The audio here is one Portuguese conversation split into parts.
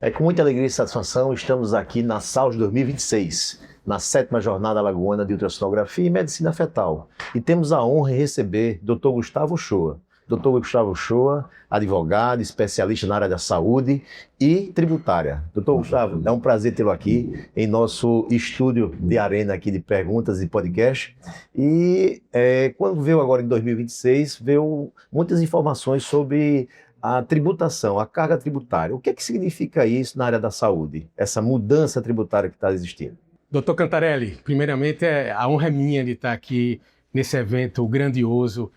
É com muita alegria e satisfação estamos aqui na SAUS 2026, na 7ª Jornada Alagoana de Ultrassonografia e Medicina Fetal. E temos a honra de receber Dr. Gustavo Uchoa. Dr. Gustavo Uchoa, advogado, especialista na área da saúde e tributária. Dr. Gustavo, é um prazer tê-lo aqui em nosso estúdio de arena aqui de perguntas e podcast. E quando veio agora em 2026, veio muitas informações sobre a tributação, a carga tributária. O que é que significa isso na área da saúde? Essa mudança tributária que está existindo? Doutor Cantarelli, primeiramente a honra é minha de estar aqui nesse evento grandioso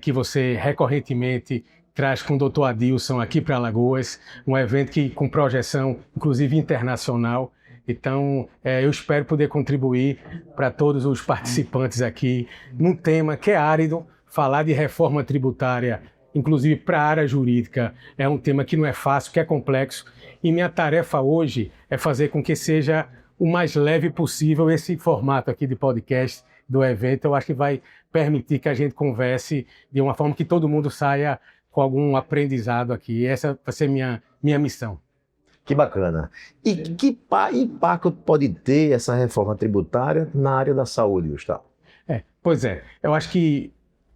que você recorrentemente traz com o doutor Adilson aqui para Alagoas, um evento que com projeção, inclusive internacional. Então, eu espero poder contribuir para todos os participantes aqui num tema que é árido. Falar de reforma tributária, inclusive para a área jurídica, é um tema que não é fácil, que é complexo. E minha tarefa hoje é fazer com que seja o mais leve possível esse formato aqui de podcast do evento. Eu acho que vai permitir que a gente converse de uma forma que todo mundo saia com algum aprendizado aqui. Essa vai ser minha missão. Que bacana. E que impacto pode ter essa reforma tributária na área da saúde, Gustavo? Pois é, eu acho que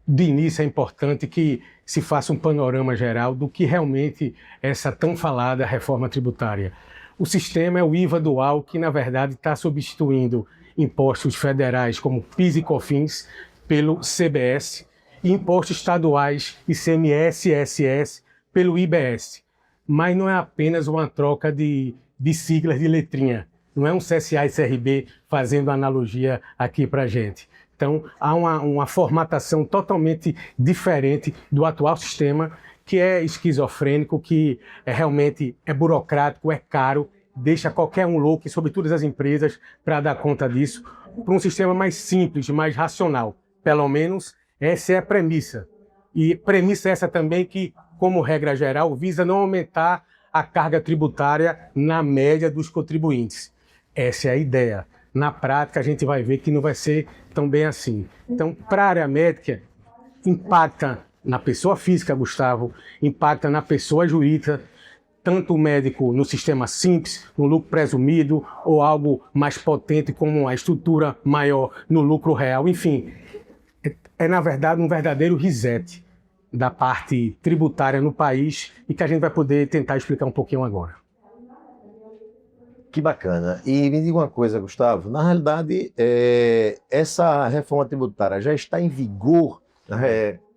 de início é importante que se faça um panorama geral do que realmente é essa tão falada reforma tributária. O sistema é o IVA dual, que na verdade está substituindo impostos federais como PIS e COFINS pelo CBS e impostos estaduais ICMS e ISS pelo IBS. Mas não é apenas uma troca de siglas de letrinha, não é um CSA e CRB fazendo analogia aqui para a gente. Então, há uma formatação totalmente diferente do atual sistema, que é esquizofrênico, que realmente é burocrático, é caro, deixa qualquer um louco, e sobretudo as empresas, para dar conta disso, para um sistema mais simples, mais racional. Pelo menos essa é a premissa. E premissa essa também que, como regra geral, visa não aumentar a carga tributária na média dos contribuintes. Essa é a ideia. Na prática, a gente vai ver que não vai ser tão bem assim. Então, para a área médica, impacta na pessoa física, Gustavo, impacta na pessoa jurídica, tanto o médico no sistema simples, no lucro presumido, ou algo mais potente como a estrutura maior no lucro real. Enfim, é na verdade um verdadeiro reset da parte tributária no país e que a gente vai poder tentar explicar um pouquinho agora. Que bacana. E me diga uma coisa, Gustavo, na realidade, essa reforma tributária já está em vigor,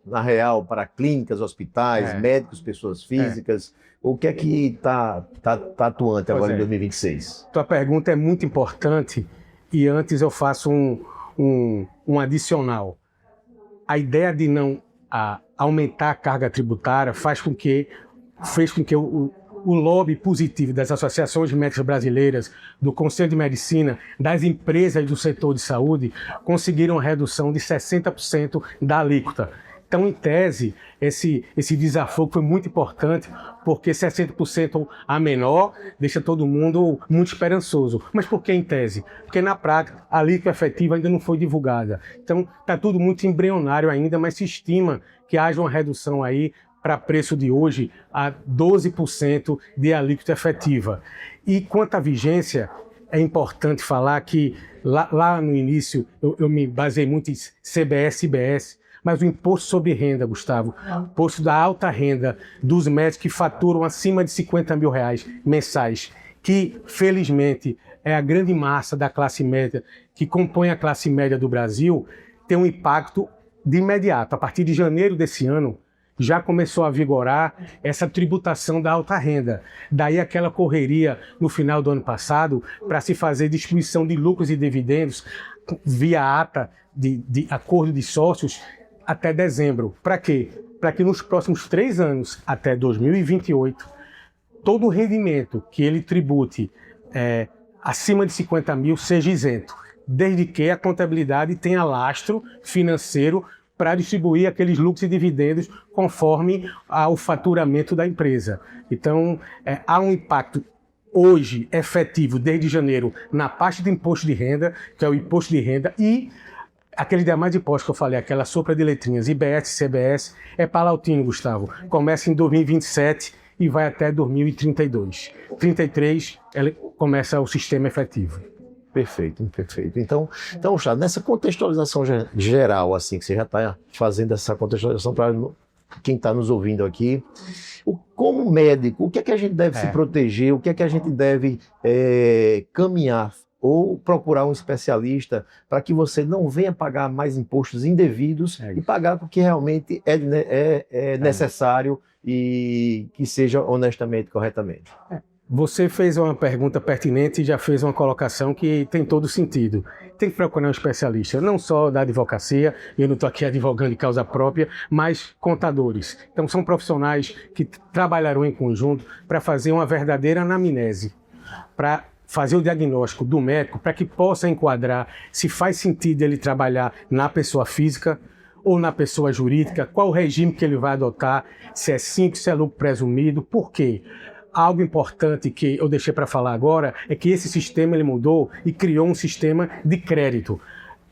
na real, para clínicas, hospitais, médicos, pessoas físicas. O que é que está atuante agora em 2026? Tua pergunta é muito importante e antes eu faço um adicional. A ideia de não aumentar a carga tributária fez com que o lobby positivo das associações médicas brasileiras, do Conselho de Medicina, das empresas do setor de saúde, conseguiram uma redução de 60% da alíquota. Então, em tese, esse desafogo foi muito importante, porque 60% a menor deixa todo mundo muito esperançoso. Mas por que em tese? Porque na prática a alíquota efetiva ainda não foi divulgada. Então, está tudo muito embrionário ainda, mas se estima que haja uma redução aí para preço de hoje a 12% de alíquota efetiva. E quanto à vigência, é importante falar que lá no início eu me baseei muito em CBS e IBS, mas o imposto sobre renda, Gustavo, o imposto da alta renda dos médicos que faturam acima de R$50 mil mensais, que felizmente é a grande massa da classe média que compõe a classe média do Brasil, tem um impacto de imediato. A partir de janeiro desse ano, já começou a vigorar essa tributação da alta renda. Daí aquela correria no final do ano passado para se fazer distribuição de lucros e dividendos via ata de acordo de sócios até dezembro. Para quê? Para que nos próximos 3 anos, até 2028, todo o rendimento que ele tribute acima de 50 mil seja isento, desde que a contabilidade tenha lastro financeiro para distribuir aqueles lucros e dividendos conforme ao faturamento da empresa. Então, há um impacto hoje efetivo, desde janeiro, na parte do imposto de renda, que é o imposto de renda, e aquele demais imposto que eu falei, aquela sopa de letrinhas, IBS, CBS, é palautinho, Gustavo. Começa em 2027 e vai até 2032. 33, ela começa o sistema efetivo. Perfeito, perfeito. Então, Gustavo, nessa contextualização geral, assim, que você já está fazendo essa contextualização para quem está nos ouvindo aqui, como médico, o que é que a gente deve se proteger, o que é que a gente deve caminhar ou procurar um especialista para que você não venha pagar mais impostos indevidos e pagar o que realmente é necessário e que seja honestamente, corretamente. Você fez uma pergunta pertinente e já fez uma colocação que tem todo sentido. Tem que procurar um especialista, não só da advocacia, eu não estou aqui advogando de causa própria, mas contadores. Então são profissionais que trabalharão em conjunto para fazer uma verdadeira anamnese, para fazer o diagnóstico do médico, para que possa enquadrar se faz sentido ele trabalhar na pessoa física ou na pessoa jurídica, qual o regime que ele vai adotar, se é simples, se é lucro presumido, por quê? Algo importante que eu deixei para falar agora é que esse sistema ele mudou e criou um sistema de crédito.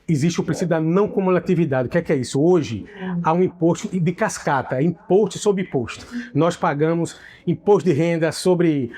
Existe o princípio da não cumulatividade. O que é isso? Hoje há um imposto de cascata, imposto sobre imposto. Nós pagamos imposto de renda sobre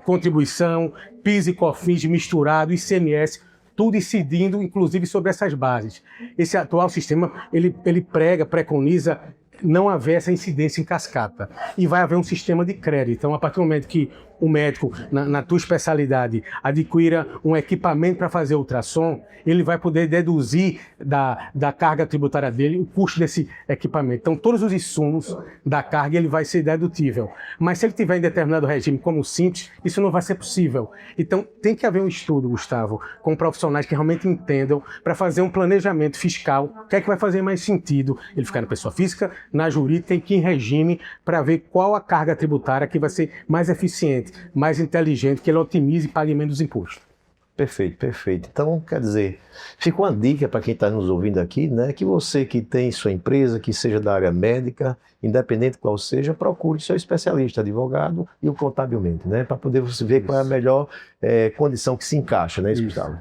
contribuição, PIS e COFINS misturado, ICMS, tudo incidindo inclusive sobre essas bases. Esse atual sistema ele preconiza não haver essa incidência em cascata. E vai haver um sistema de crédito. Então, a partir do momento que o médico, na tua especialidade, adquira um equipamento para fazer ultrassom, ele vai poder deduzir da carga tributária dele o custo desse equipamento. Então, todos os insumos da carga ele vai ser dedutível. Mas se ele tiver em determinado regime, como o simples, isso não vai ser possível. Então, tem que haver um estudo, Gustavo, com profissionais que realmente entendam para fazer um planejamento fiscal. O que é que vai fazer mais sentido? Ele ficar na pessoa física, na jurídica, em que regime, para ver qual a carga tributária que vai ser mais eficiente, mais inteligente, que ele otimize e pague menos imposto. Perfeito, perfeito. Então, quer dizer, fica uma dica para quem está nos ouvindo aqui, né? Que você que tem sua empresa, que seja da área médica, independente qual seja, procure seu especialista, advogado e o contabilmente, né? Para poder você ver qual é a melhor condição que se encaixa, né, Gustavo?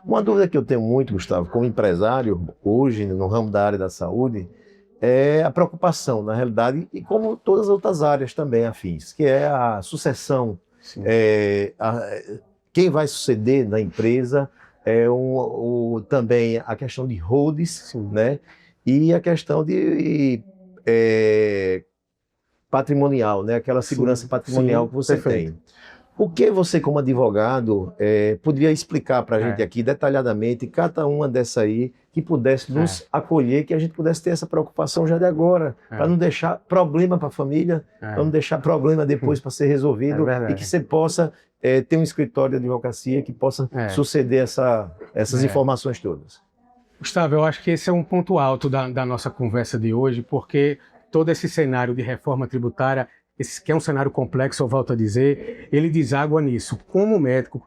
Uma dúvida que eu tenho muito, Gustavo, como empresário, hoje, no ramo da área da saúde, é a preocupação, na realidade, e como todas as outras áreas também afins, que é a sucessão. Quem vai suceder na empresa, também a questão de holdings, né? E a questão de patrimonial, né? Aquela segurança patrimonial que você tem. O que você, como advogado, poderia explicar para a gente aqui detalhadamente, cada uma dessa aí, que pudesse nos acolher, que a gente pudesse ter essa preocupação já de agora, para não deixar problema para a família, para não deixar problema depois para ser resolvido, e que você possa ter um escritório de advocacia que possa suceder essas informações todas. Gustavo, eu acho que esse é um ponto alto da nossa conversa de hoje, porque todo esse cenário de reforma tributária, que é um cenário complexo, eu volto a dizer, ele deságua nisso. Como médico,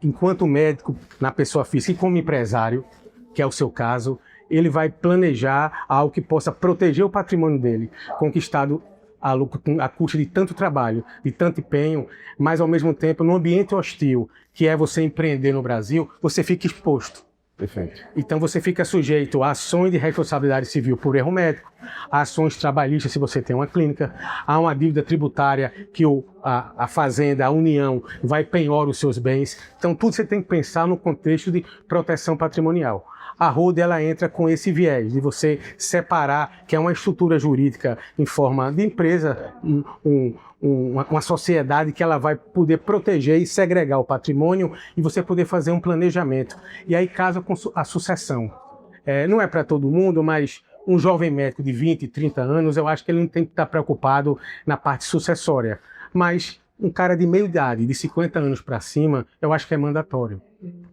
enquanto médico na pessoa física e como empresário, que é o seu caso, ele vai planejar algo que possa proteger o patrimônio dele, conquistado a custa de tanto trabalho, de tanto empenho, mas ao mesmo tempo, num ambiente hostil, que é você empreender no Brasil, você fica exposto. Perfeito. Então você fica sujeito a ações de responsabilidade civil por erro médico, a ações trabalhistas se você tem uma clínica, a uma dívida tributária que a Fazenda, a União, vai penhor os seus bens. Então tudo você tem que pensar no contexto de proteção patrimonial. A holding ela entra com esse viés de você separar, que é uma estrutura jurídica em forma de empresa, uma sociedade que ela vai poder proteger e segregar o patrimônio e você poder fazer um planejamento. E aí casa com a sucessão. Não é para todo mundo, mas um jovem médico de 20, 30 anos, eu acho que ele não tem que estar preocupado na parte sucessória. Mas um cara de meia idade, de 50 anos para cima, eu acho que é mandatório.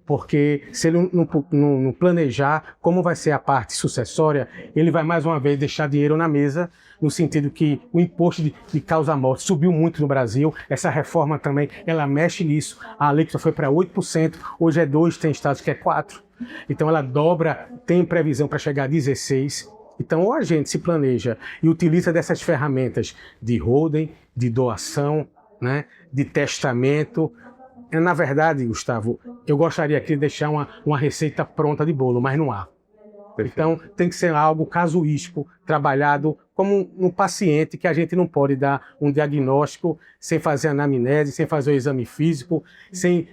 Porque se ele não planejar como vai ser a parte sucessória, ele vai mais uma vez deixar dinheiro na mesa, no sentido que o imposto de causa-morte subiu muito no Brasil, essa reforma também, ela mexe nisso, a alíquota foi para 8%, hoje é 2%, tem estados que é 4%, então ela dobra, tem previsão para chegar a 16%. Então, ou a gente se planeja e utiliza dessas ferramentas de holding, de doação, né, de testamento. Na verdade, Gustavo, eu gostaria aqui de deixar uma receita pronta de bolo, mas não há. Perfeito. Então, tem que ser algo casuístico, trabalhado como no paciente, que a gente não pode dar um diagnóstico sem fazer anamnese, sem fazer o exame físico, sem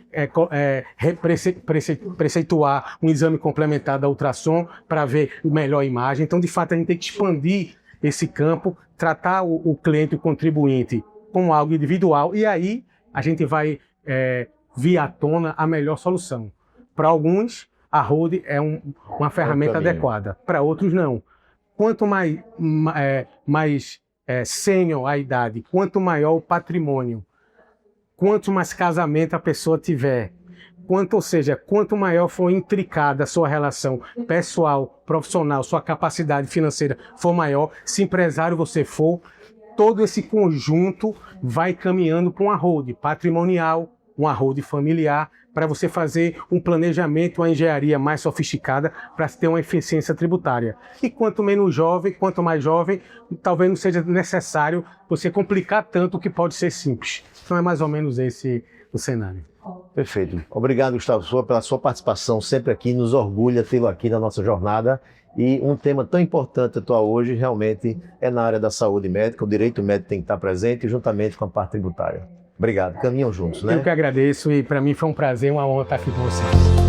preceituar um exame complementar da ultrassom para ver melhor a imagem. Então, de fato, a gente tem que expandir esse campo, tratar o cliente, o contribuinte, como algo individual, e aí a gente vai vir à tona a melhor solução. Para alguns, a Hold é uma ferramenta adequada, para outros não. Quanto mais sênior a idade, quanto maior o patrimônio, quanto mais casamento a pessoa tiver, quanto maior for intricada a sua relação pessoal, profissional, sua capacidade financeira for maior, se empresário você for, todo esse conjunto vai caminhando para uma Hold patrimonial, uma Hold familiar, para você fazer um planejamento, uma engenharia mais sofisticada para ter uma eficiência tributária. E quanto menos jovem, quanto mais jovem, talvez não seja necessário você complicar tanto o que pode ser simples. Então é mais ou menos esse o cenário. Perfeito. Obrigado, Gustavo Uchoa, pela sua participação sempre aqui. Nos orgulha tê-lo aqui na nossa jornada. E um tema tão importante atual hoje realmente é na área da saúde médica. O direito médico tem que estar presente juntamente com a parte tributária. Obrigado. Caminham juntos, né? Eu que agradeço e para mim foi um prazer, uma honra estar aqui com vocês.